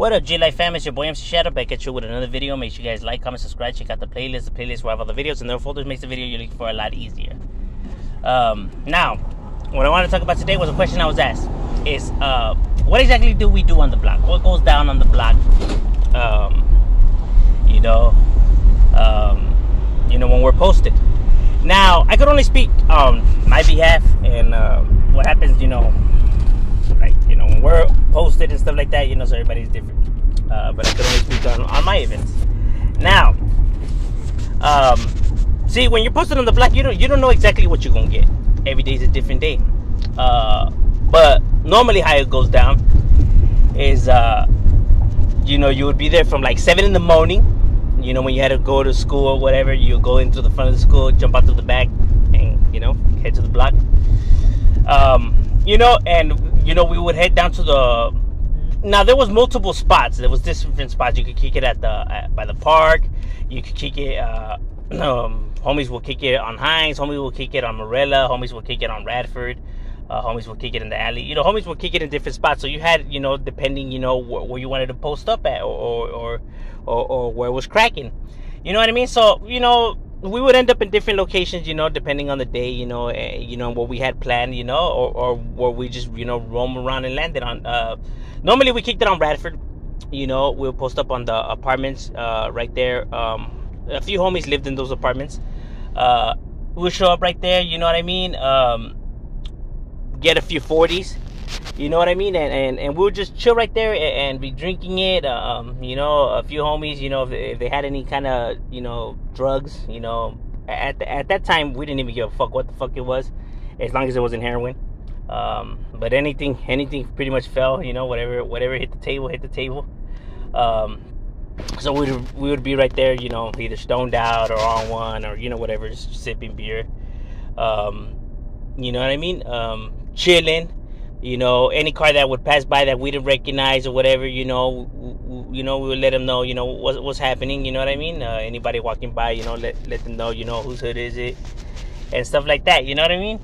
What up, G-Life fam? It's your boy MC Shadow back at you with another video. Make sure you guys like, comment, subscribe, check out the playlist. The playlist will have all the videos and their folders, makes the video you're looking for a lot easier. Now, what I want to talk about today was a question I was asked. Is what exactly do we do on the block? What goes down on the block? When we're posted. Now, I could only speak on my behalf and what happens, when we're posted and stuff like that, so everybody's different. But I could only speak on my events. Now, see, when you're posted on the block, you don't know exactly what you're gonna get. Every day's a different day. But normally how it goes down is, you would be there from like 7 in the morning. When you had to go to school or whatever, you go into the front of the school, jump out to the back, and head to the block. We would head down to the. Now there was multiple spots. There was different spots. You could kick it by the park. You could kick it. Homies will kick it on Hines. Homies will kick it on Morella. Homies will kick it on Radford. Homies will kick it in the alley. Homies will kick it in different spots. So you had, depending, where you wanted to post up at, or where it was cracking. You know what I mean? So, we would end up in different locations, depending on the day, what we had planned, or where we just, roam around and landed on. Normally we kicked it on Radford. We'll post up on the apartments right there. A few homies lived in those apartments. We'll show up right there, you know what I mean? Get a few 40s, you know what I mean? And we'll just chill right there and be drinking it. A few homies, if they had any kind of, drugs, at that time, we didn't even give a fuck what the fuck it was, as long as it wasn't heroin. But anything pretty much fell, whatever hit the table. So we would be right there, either stoned out or on one or, whatever, just sipping beer. You know what I mean? Chilling, any car that would pass by that we didn't recognize or whatever, we would let them know, what's happening, you know what I mean? Anybody walking by, let them know, whose hood is it and stuff like that, you know what I mean?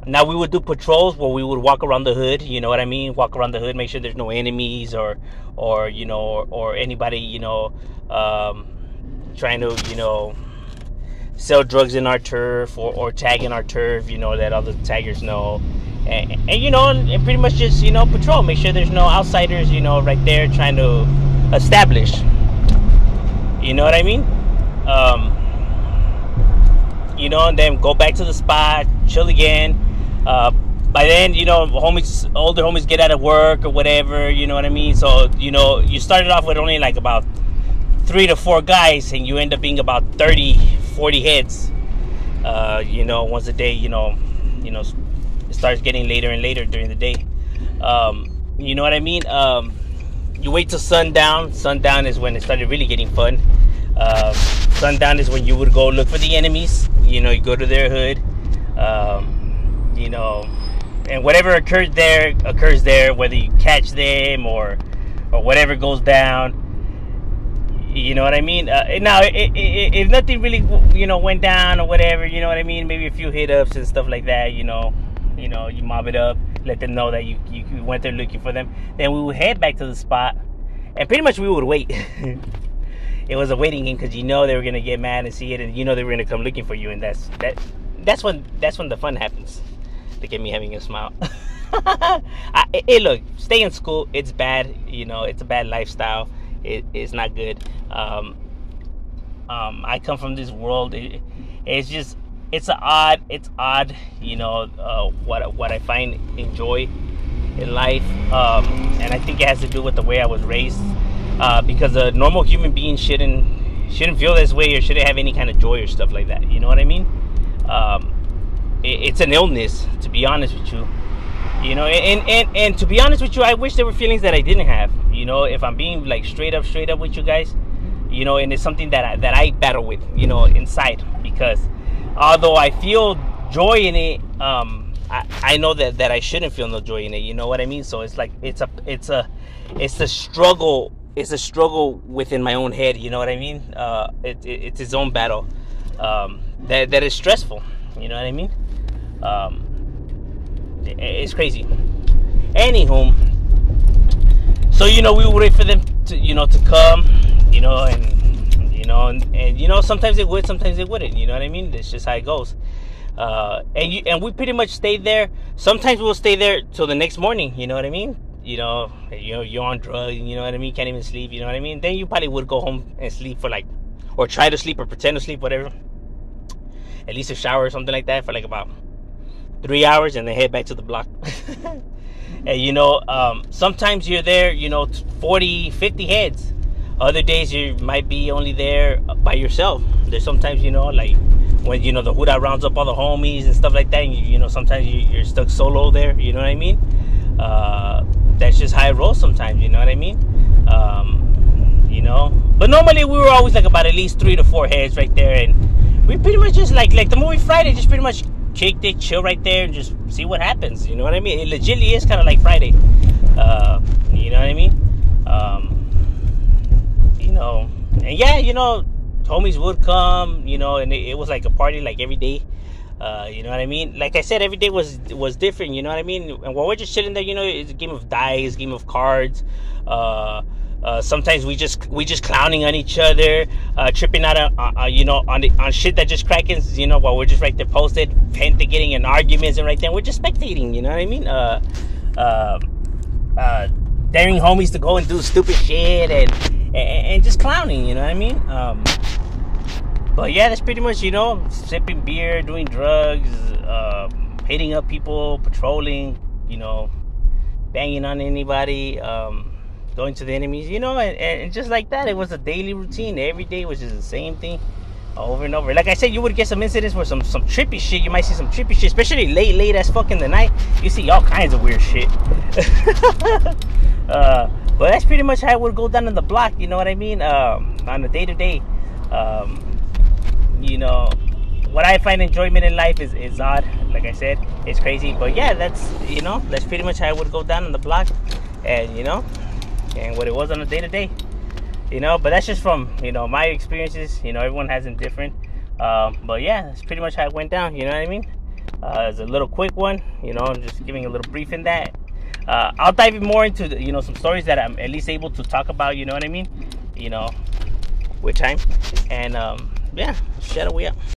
Now we would do patrols where we would walk around the hood, you know what I mean? Walk around the hood, make sure there's no enemies or anybody, trying to, sell drugs in our turf or tag in our turf, that other taggers know. And pretty much just, patrol, make sure there's no outsiders, right there trying to establish. You know what I mean? And then go back to the spot, chill again. By then, older homies get out of work or whatever, you know what I mean? So, you started off with only like about 3 to 4 guys, and you end up being about 30, 40 heads. Once a day, it starts getting later and later during the day. You know what I mean? You wait till sundown. Sundown is when it started really getting fun. Sundown is when you would go look for the enemies. You go to their hood. And whatever occurs there, whether you catch them or whatever goes down. You know what I mean? Now, if nothing really, went down or whatever, you know what I mean? Maybe a few hit-ups and stuff like that, you mob it up, let them know that you went there looking for them. Then we would head back to the spot, and pretty much we would wait. It was a waiting game because they were going to get mad and see it, and they were going to come looking for you, and that's when the fun happens. Look at me having a smile. Hey, look, stay in school. It's bad. It's a bad lifestyle. It's not good. I come from this world. It's odd. What I find enjoy in life, and I think it has to do with the way I was raised. Because a normal human being shouldn't feel this way or shouldn't have any kind of joy or stuff like that. You know what I mean? It's an illness, to be honest with you. And to be honest with you, I wish there were feelings that I didn't have. If I'm being like straight up with you guys, and it's something that I battle with, inside. Because although I feel joy in it, I know that I shouldn't feel no joy in it. You know what I mean? So it's like it's a struggle. It's a struggle within my own head. You know what I mean? It's its own battle that is stressful. You know what I mean? It's crazy. Anywho, So, we would wait for them to, to come, and sometimes they would, sometimes they wouldn't, you know what I mean? It's just how it goes. And we pretty much stayed there. Sometimes we'll stay there till the next morning, you know what I mean? You're on drugs, you know what I mean? Can't even sleep, you know what I mean? Then you probably would go home and sleep for or try to sleep or pretend to sleep, whatever. At least a shower or something like that for about 3 hours, and then head back to the block. And sometimes you're there, 40, 50 heads. Other days you might be only there by yourself. There's sometimes, when, the Huda rounds up all the homies and stuff like that, and sometimes you're stuck solo there, you know what I mean? That's just how it rolls sometimes, you know what I mean? But normally we were always about at least 3 to 4 heads right there, and we pretty much just like the movie Friday, just pretty much kicked it, chill right there, and just see what happens, you know what I mean? It legitimately is kind of like Friday, you know what I mean? And yeah, homies would come, and it was like a party every day. You know what I mean? Like I said, every day was different, you know what I mean? And while we're just chilling there, it's a game of dice, game of cards. Sometimes we just clowning on each other, tripping out on shit that just cracking, while we're just right there posted, getting in arguments, and right there we're just spectating, you know what I mean? Daring homies to go and do stupid shit and just clowning, you know what I mean? But yeah, that's pretty much, sipping beer, doing drugs, hitting up people, patrolling, banging on anybody, going to the enemies, and just like that. It was a daily routine. Every day was just the same thing over and over. Like I said, you would get some incidents where some trippy shit. You might see some trippy shit, especially late as fuck in the night. You see all kinds of weird shit. But that's pretty much how it would go down in the block, you know what I mean? On a day-to-day. What I find enjoyment in life is odd. Like I said, it's crazy. But yeah, that's pretty much how it would go down on the block. And, and what it was on a day-to-day. But that's just from, my experiences. Everyone has them different. But yeah, that's pretty much how it went down, you know what I mean? It's a little quick one, just giving a little brief in that. I'll dive more into, some stories that I'm at least able to talk about, you know what I mean? With time. And, yeah, shadow we up.